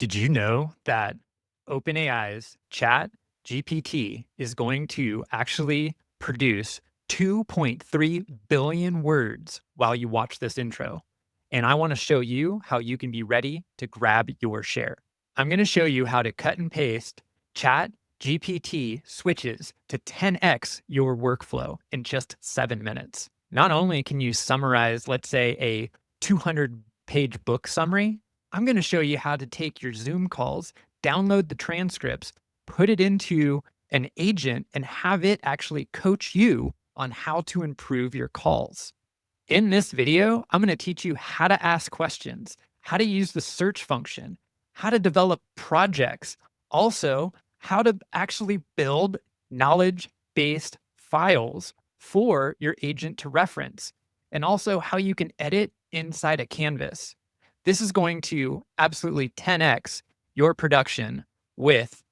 Did you know that OpenAI's ChatGPT is going to actually produce 2.3 billion words while you watch this intro? And I want to show you how you can be ready to grab your share. I'm going to show you how to cut and paste ChatGPT switches to 10x your workflow in just 7 minutes. Not only can you summarize, let's say, a 200-page book summary, I'm going to show you how to take your Zoom calls, download the transcripts, put it into an agent, and have it actually coach you on how to improve your calls. In this video, I'm going to teach you how to ask questions, how to use the search function, how to develop projects, also how to actually build knowledge-based files for your agent to reference, and also how you can edit inside a canvas. This is going to absolutely 10x your production with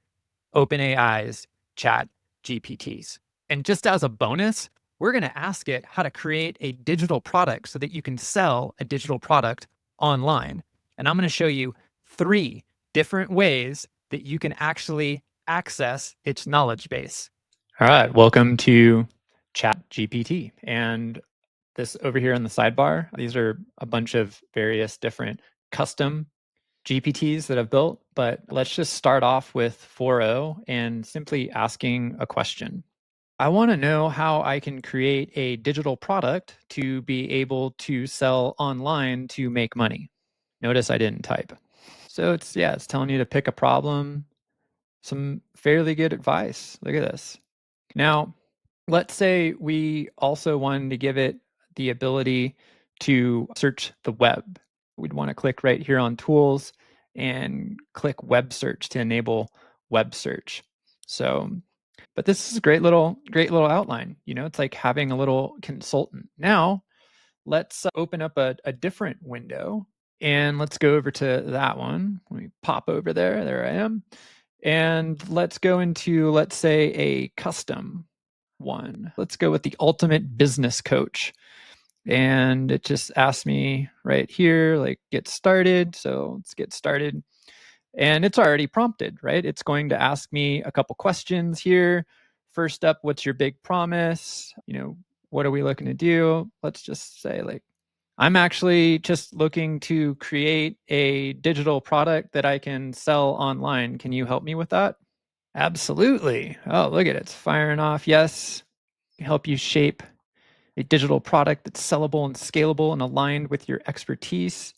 OpenAI's Chat GPTs. And just as a bonus, we're going to ask it how to create a digital product so that you can sell a digital product online. And I'm going to show you 3 different ways that you can actually access its knowledge base. All right, welcome to Chat GPT. And this over here on the sidebar, these are a bunch of various different custom GPTs that I've built, but let's just start off with 4.0 and simply asking a question. I want to know how I can create a digital product to be able to sell online to make money. Notice I didn't type. So it's telling you to pick a problem, some fairly good advice. Look at this. Now, let's say we also wanted to give it the ability to search the web. We'd want to click right here on tools and click web search to enable web search. So, but this is a great little outline. You know, it's like having a little consultant. Now, let's open up a different window and let's go over to that one. Let me pop over there. There I am. And let's go into, let's say, a custom one. Let's go with the ultimate business coach. And it just asked me right here, like, get started. So let's get started. And it's already prompted, right? It's going to ask me a couple questions here. First up, what's your big promise? You know, what are we looking to do? Let's just say, like, I'm actually just looking to create a digital product that I can sell online. Can you help me with that? Absolutely. Oh, look at it. It's firing off. Yes. Help you shape a digital product that's sellable and scalable and aligned with your expertise.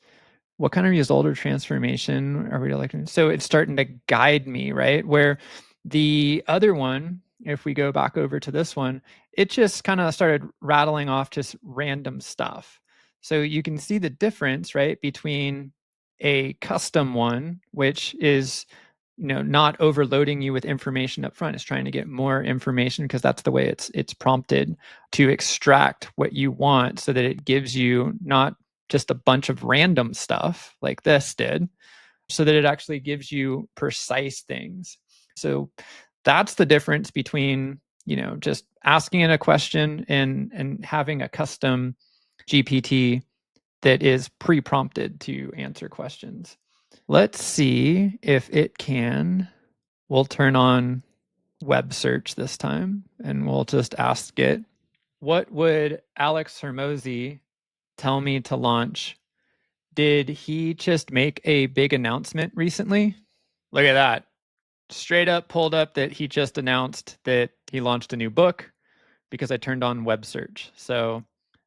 What kind of result or transformation are we looking? So it's starting to guide me, right? Where the other one, if we go back over to this one, it just kind of started rattling off just random stuff. So you can see the difference, right, between a custom one, which is, you know, not overloading you with information up front. It's trying to get more information because that's the way it's prompted to extract what you want so that it gives you not just a bunch of random stuff like this did, so that it actually gives you precise things. So that's the difference between, you know, just asking it a question and having a custom GPT that is pre-prompted to answer questions. Let's see if it can. We'll turn on web search this time and we'll just ask it, what would Alex Hermosi tell me to launch? Did he just make a big announcement recently? Look at that. Straight up pulled up that he just announced that he launched a new book because I turned on web search. So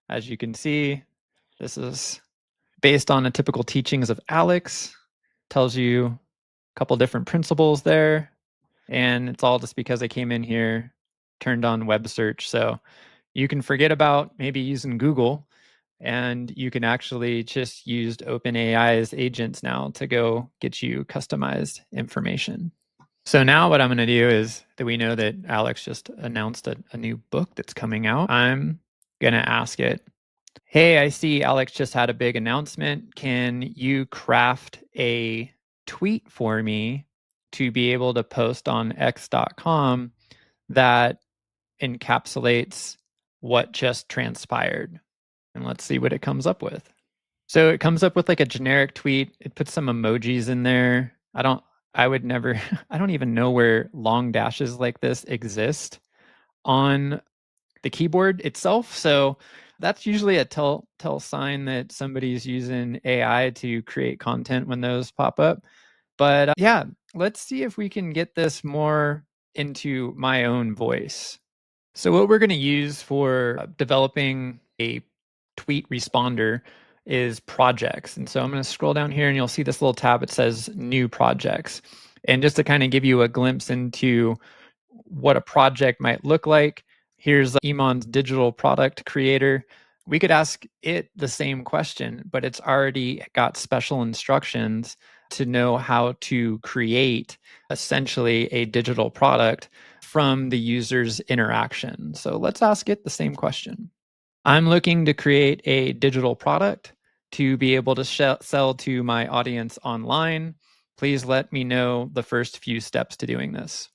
as you can see, this is based on the typical teachings of Alex, tells you a couple different principles there. And it's all just because I came in here, turned on web search. So you can forget about maybe using Google, and you can actually just use OpenAI's agents now to go get you customized information. So now what I'm going to do is that we know that Alex just announced a new book that's coming out. I'm going to ask it, hey, I see Alex just had a big announcement. Can you craft a tweet for me to be able to post on x.com that encapsulates what just transpired? And let's see what it comes up with. So it comes up with like a generic tweet. It puts some emojis in there. I don't, I would never, I don't even know where long dashes like this exist on the keyboard itself. So that's usually a tell sign that somebody's using AI to create content when those pop up. But yeah, let's see if we can get this more into my own voice. So what we're going to use for developing a tweet responder is projects. And so I'm going to scroll down here and you'll see this little tab. It says new projects. And just to kind of give you a glimpse into what a project might look like, here's Iman's digital product creator. We could ask it the same question, but it's already got special instructions to know how to create essentially a digital product from the user's interaction. So let's ask it the same question. I'm looking to create a digital product to be able to sell to my audience online. Please let me know the first few steps to doing this.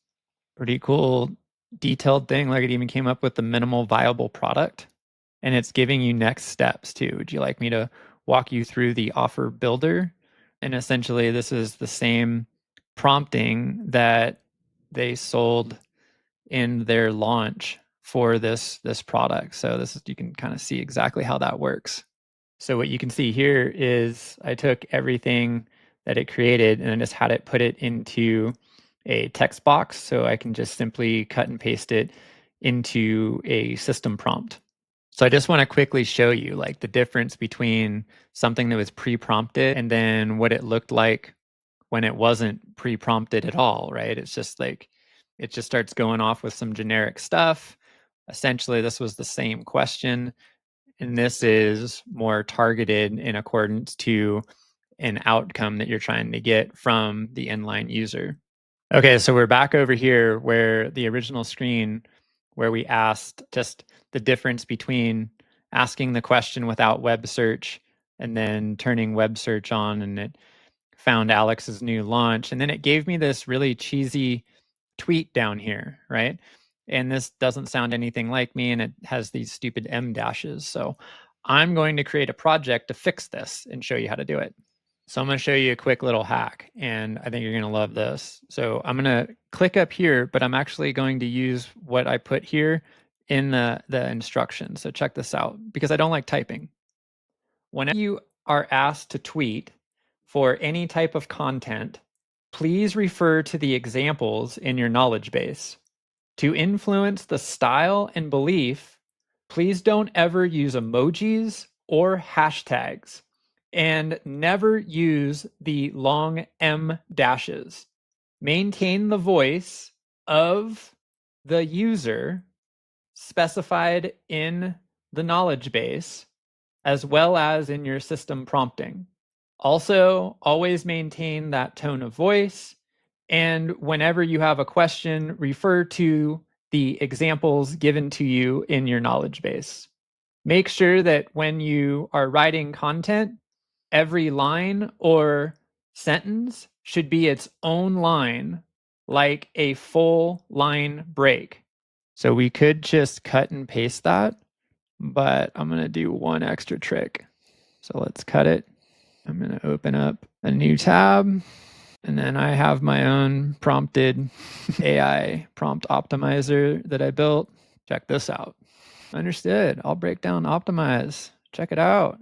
Pretty cool detailed thing. Like it even came up with the minimal viable product and it's giving you next steps too. Would you like me to walk you through the offer builder? And essentially, this is the same prompting that they sold in their launch for this product. So this is, you can kind of see exactly how that works. So what you can see here is I took everything that it created and I just had it put it into a text box. So I can just simply cut and paste it into a system prompt. So I just want to quickly show you like the difference between something that was pre-prompted and then what it looked like when it wasn't pre-prompted at all, right? It's just like it just starts going off with some generic stuff. Essentially, this was the same question, and this is more targeted in accordance to an outcome that you're trying to get from the inline user. Okay, so we're back over here where the original screen where we asked just the difference between asking the question without web search and then turning web search on, and it found Alex's new launch. And then it gave me this really cheesy tweet down here, right? And this doesn't sound anything like me, and it has these stupid M dashes. So I'm going to create a project to fix this and show you how to do it. So I'm going to show you a quick little hack, and I think you're going to love this. So I'm going to click up here, but I'm actually going to use what I put here in the instructions. So check this out, because I don't like typing. Whenever you are asked to tweet for any type of content, please refer to the examples in your knowledge base. To influence the style and belief, please don't ever use emojis or hashtags, and never use the long M dashes. Maintain the voice of the user specified in the knowledge base, as well as in your system prompting. Also, always maintain that tone of voice. And whenever you have a question, refer to the examples given to you in your knowledge base. Make sure that when you are writing content, every line or sentence should be its own line, like a full line break. So we could just cut and paste that, but I'm going to do one extra trick. So let's cut it. I'm going to open up a new tab, and then I have my own prompted AI prompt optimizer that I built. Check this out. Understood. I'll break down optimize. Check it out.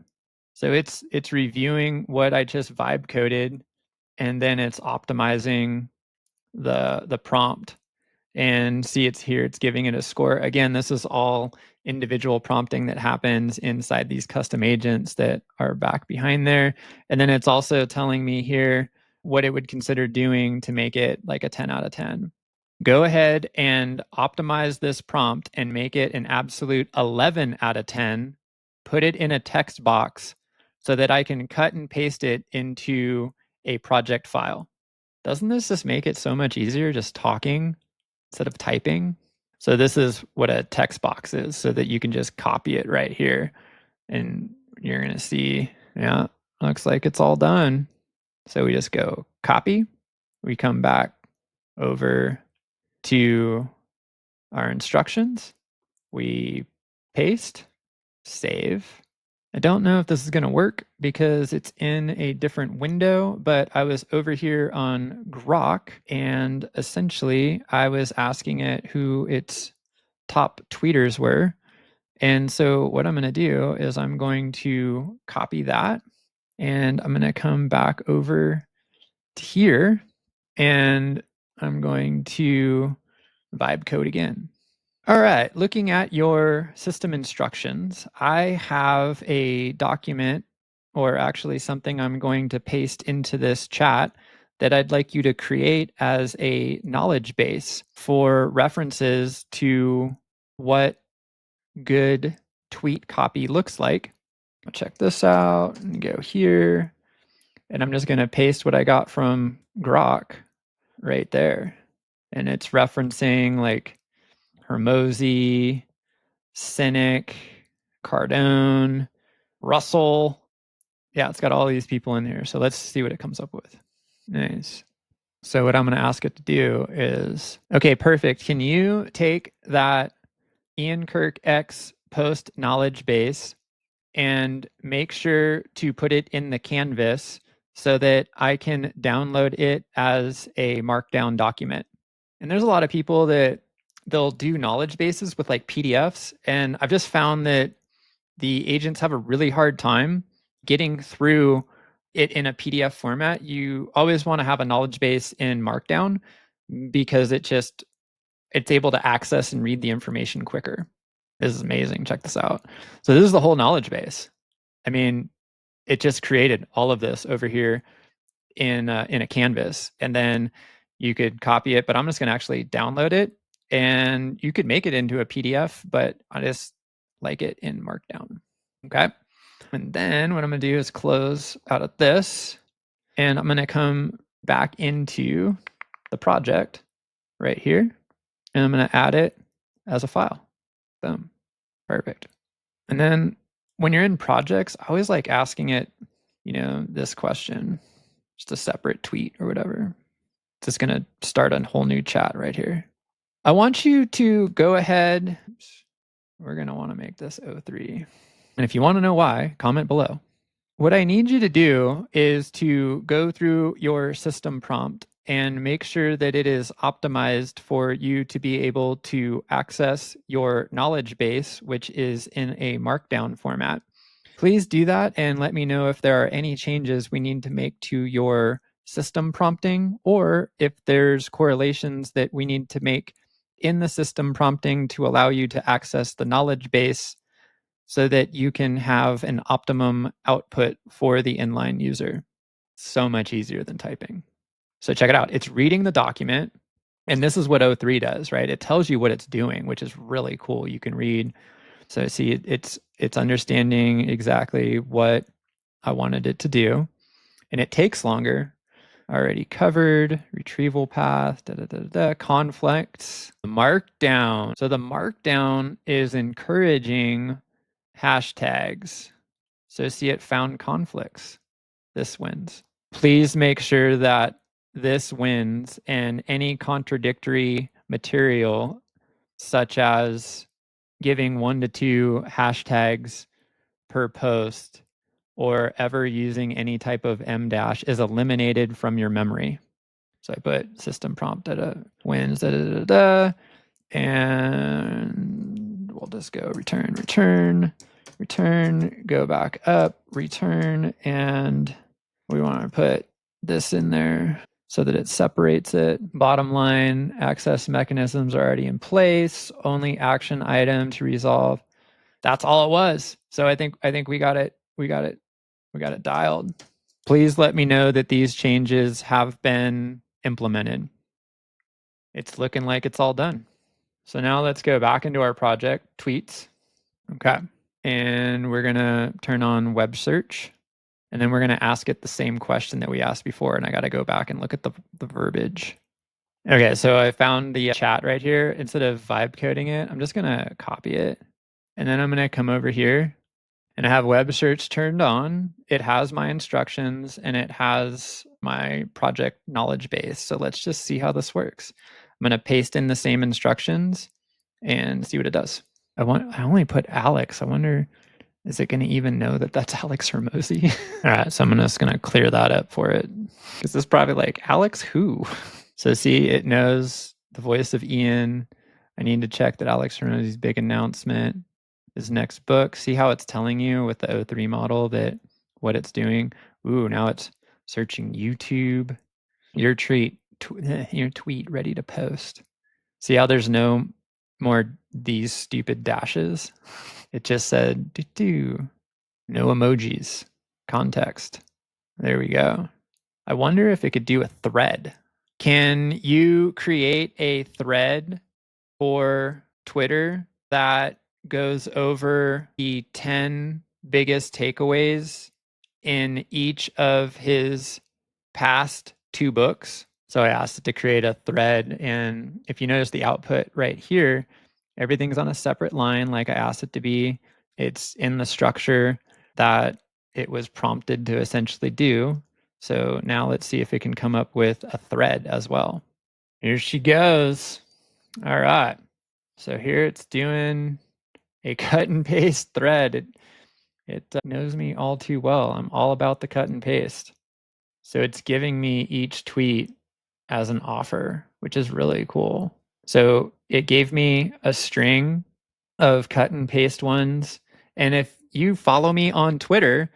So it's reviewing what I just vibe coded, and then it's optimizing the prompt. And see, it's here, it's giving it a score. Again, this is all individual prompting that happens inside these custom agents that are back behind there. And then it's also telling me here what it would consider doing to make it like a 10 out of 10. Go ahead and optimize this prompt and make it an absolute 11 out of 10. Put it in a text box so that I can cut and paste it into a project file. Doesn't this just make it so much easier just talking instead of typing? So this is what a text box is, so that you can just copy it right here. And you're going to see, yeah, looks like it's all done. So we just go copy. We come back over to our instructions. We paste, save, I don't know if this is going to work because it's in a different window, but I was over here on Grok and essentially I was asking it who its top tweeters were. And so what I'm going to do is I'm going to copy that and I'm going to come back over to here and I'm going to vibe code again. All right, looking at your system instructions, I have a document or actually something I'm going to paste into this chat that I'd like you to create as a knowledge base for references to what good tweet copy looks like. I'll check this out and go here. And I'm just going to paste what I got from Grok right there. And it's referencing like Hermosi, Cynic, Cardone, Russell. Yeah, it's got all these people in here. So let's see what it comes up with. Nice. So what I'm going to ask it to do is, okay, perfect. Can you take that Ian Kirk X post knowledge base and make sure to put it in the canvas so that I can download it as a markdown document? And there's a lot of people that they'll do knowledge bases with like PDFs. And I've just found that the agents have a really hard time getting through it in a PDF format. You always want to have a knowledge base in Markdown because it's able to access and read the information quicker. This is amazing. Check this out. So this is the whole knowledge base. I mean, it just created all of this over here in a canvas, and then you could copy it. But I'm just going to actually download it, and you could make it into a PDF. But I just like it in Markdown. Okay, and then what I'm going to do is close out of this, and I'm going to come back into the project right here, and I'm going to add it as a file. Boom, perfect. And then when you're in projects, I always like asking it, this question, just a separate tweet or whatever. It's just going to start a whole new chat right here. I want you to go ahead. We're going to want to make this O3. And if you want to know why, comment below. What I need you to do is to go through your system prompt and make sure that it is optimized for you to be able to access your knowledge base, which is in a markdown format. Please do that and let me know if there are any changes we need to make to your system prompting, or if there's correlations that we need to make in the system prompting to allow you to access the knowledge base so that you can have an optimum output for the inline user. So much easier than typing. So check it out. It's reading the document, and this is what O3 does, right? It tells you what it's doing, which is really cool. You can read. So see, it's understanding exactly what I wanted it to do, and it takes longer. Already covered, retrieval path, conflicts, markdown. So the markdown is encouraging hashtags. So see, it found conflicts. This wins. Please make sure that this wins, and any contradictory material, such as giving 1 to 2 hashtags per post or ever using any type of M dash, is eliminated from your memory. So I put system prompt wins, and we'll just go return, go back up, return, and we want to put this in there so that it separates it. Bottom line, access mechanisms are already in place, only action item to resolve. That's all it was. So I think we got it dialed. Please let me know that these changes have been implemented. It's looking like it's all done. So now let's go back into our project, tweets. Okay. And we're going to turn on web search. And then we're going to ask it the same question that we asked before. And I got to go back and look at the verbiage. Okay, so I found the chat right here. Instead of vibe coding it, I'm just going to copy it. And then I'm going to come over here and I have web search turned on. It has my instructions and it has my project knowledge base. So let's just see how this works. I'm going to paste in the same instructions and see what it does. I only put Alex. I wonder Is it going to even know that that's Alex Hermosi? All right, so I'm just going to clear that up for it because it's probably like, Alex who? So see, it knows the voice of Ian. I need to check that Alex Hermosi's big announcement, his next book. See how it's telling you with the O3 model that what it's doing? Ooh, now it's searching YouTube. Your treat, your tweet ready to post. See how there's no more these stupid dashes? It just said, doo-doo. No emojis. Context. There we go. I wonder if it could do a thread. Can you create a thread for Twitter that goes over the 10 biggest takeaways in each of his past 2 books? So I asked it to create a thread, and if you notice the output right here, everything's on a separate line like I asked it to be. It's in the structure that it was prompted to essentially do. So now let's see if it can come up with a thread as well. Here she goes. All right. So here it's doing a cut and paste thread. It knows me all too well. I'm all about the cut and paste. So it's giving me each tweet as an offer, which is really cool. So it gave me a string of cut and paste ones. And if you follow me on Twitter,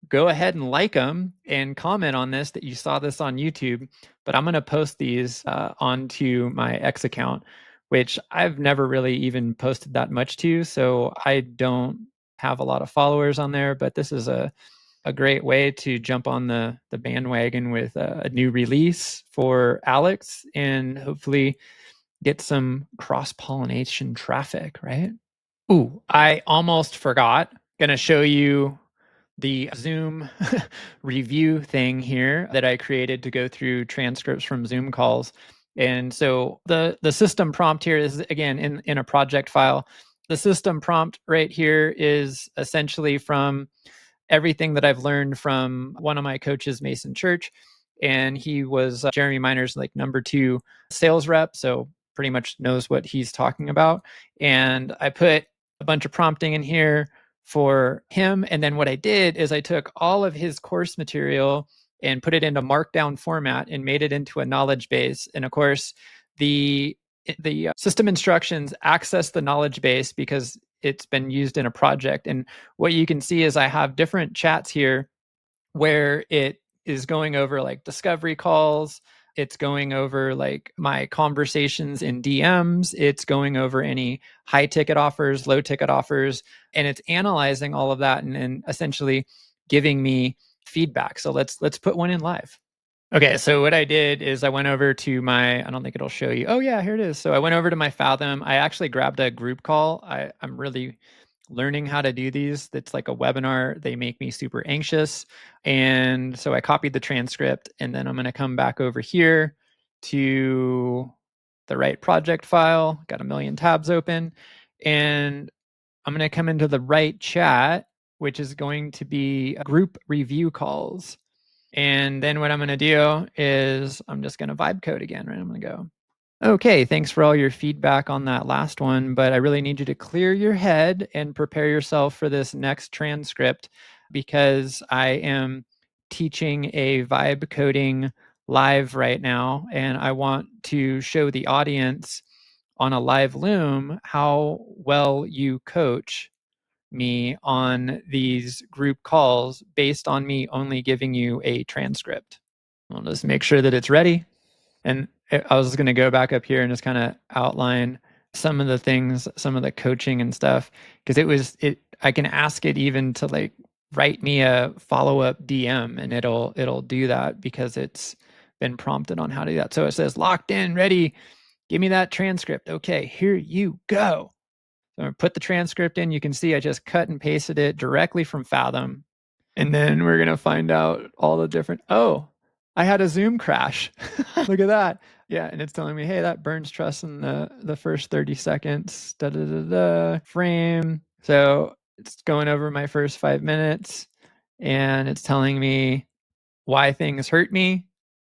go ahead and like them and comment on this that you saw this on YouTube. But I'm going to post these onto my X account, which I've never really even posted that much to. So I don't have a lot of followers on there, but this is a great way to jump on the bandwagon with a new release for Alex and hopefully get some cross-pollination traffic, right? Ooh, I almost forgot. Gonna show you the Zoom review thing here that I created to go through transcripts from Zoom calls. And so the system prompt here is again in a project file. The system prompt right here is essentially from everything that I've learned from one of my coaches, Mason Church. And he was Jeremy Miner's like #2 sales rep. So pretty much knows what he's talking about. And I put a bunch of prompting in here for him. And then what I did is I took all of his course material and put it into Markdown format and made it into a knowledge base. And of course, the system instructions access the knowledge base because it's been used in a project. And what you can see is I have different chats here where it is going over like discovery calls. It's going over like my conversations in DMs. It's going over any high ticket offers, low ticket offers, and it's analyzing all of that and essentially giving me feedback. So let's put one in live. Okay, so what I did is I went over to my, I don't think it'll show you. Oh yeah, here it is. So I went over to my Fathom. I actually grabbed a group call. I'm really learning how to do these. It's like a webinar. They make me super anxious. And so I copied the transcript and then I'm going to come back over here to the right project file. Got a million tabs open. And I'm going to come into the right chat, which is going to be group review calls. And then what I'm going to do is I'm just going to vibe code again, right? I'm going to go, okay, thanks for all your feedback on that last one, but I really need you to clear your head and prepare yourself for this next transcript because I am teaching a vibe coding live right now. And I want to show the audience on a live Loom how well you coach me on these group calls based on me only giving you a transcript. I'll just make sure that it's ready. And I was going to go back up here and just kind of outline some of the things, some of the coaching and stuff, because I can ask it even to like write me a follow-up DM and it'll do that because it's been prompted on how to do that. So it says locked in, ready, give me that transcript. Okay, here you go. So I put the transcript in. You can see I just cut and pasted it directly from Fathom. And then we're going to find out all the different, oh, I had a Zoom crash. Look at that. Yeah, and it's telling me, hey, that burns trust in the first 30 seconds. Da, da, da, da, frame. So it's going over my first 5 minutes and it's telling me why things hurt me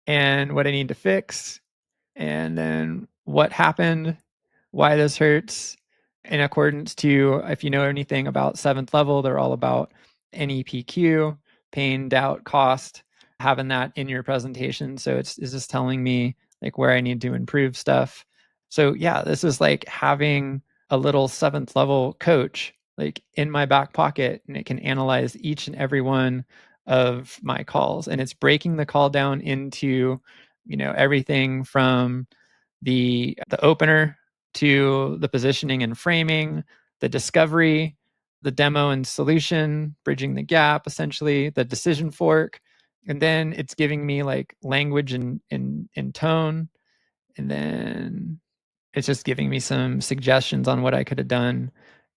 and what I need to fix. And then what happened, why this hurts, in accordance to, if you know anything about 7th level, they're all about NEPQ, pain, doubt, cost, having that in your presentation. So it's just telling me like where I need to improve stuff. So yeah, this is like having a little 7th level coach like in my back pocket, and it can analyze each and every one of my calls, and it's breaking the call down into, everything from the opener to the positioning and framing, the discovery, the demo and solution, bridging the gap, essentially, the decision fork. And then it's giving me like language and tone. And then it's just giving me some suggestions on what I could have done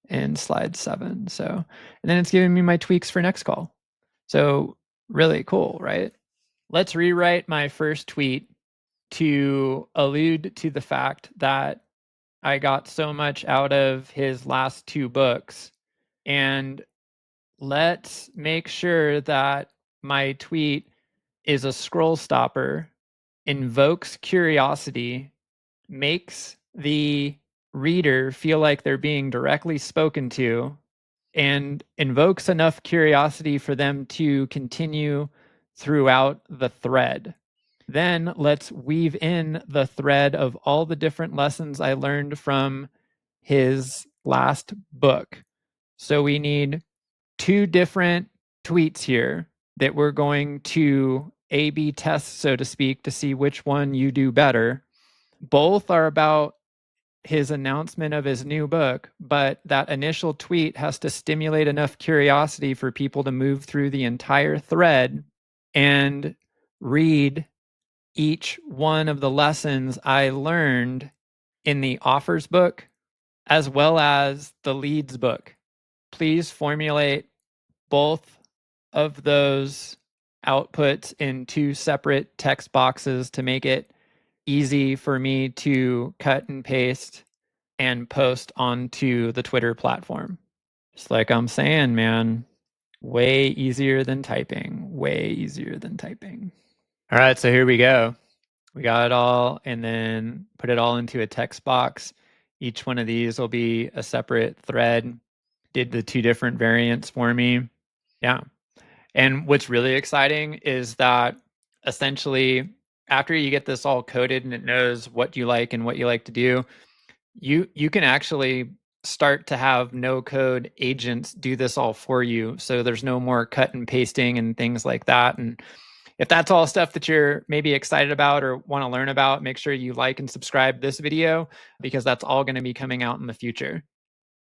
in slide 7. So, and then it's giving me my tweaks for next call. So really cool, right? Let's rewrite my first tweet to allude to the fact that I got so much out of his last 2 books. And let's make sure that my tweet is a scroll stopper, invokes curiosity, makes the reader feel like they're being directly spoken to, and invokes enough curiosity for them to continue throughout the thread. Then let's weave in the thread of all the different lessons I learned from his last book. So we need 2 different tweets here that we're going to A/B test, so to speak, to see which one you do better. Both are about his announcement of his new book, but that initial tweet has to stimulate enough curiosity for people to move through the entire thread and read each one of the lessons I learned in the offers book as well as the leads book. Please formulate both of those outputs in 2 separate text boxes to make it easy for me to cut and paste and post onto the Twitter platform. Just like I'm saying, man, way easier than typing, way easier than typing. All right, so here we go. We got it all, and then put it all into a text box. Each one of these will be a separate thread. Did the 2 different variants for me. Yeah. And what's really exciting is that essentially after you get this all coded and it knows what you like and what you like to do, you can actually start to have no code agents do this all for you. So there's no more cut and pasting and things like that. And if that's all stuff that you're maybe excited about or want to learn about, make sure you like and subscribe this video, because that's all going to be coming out in the future.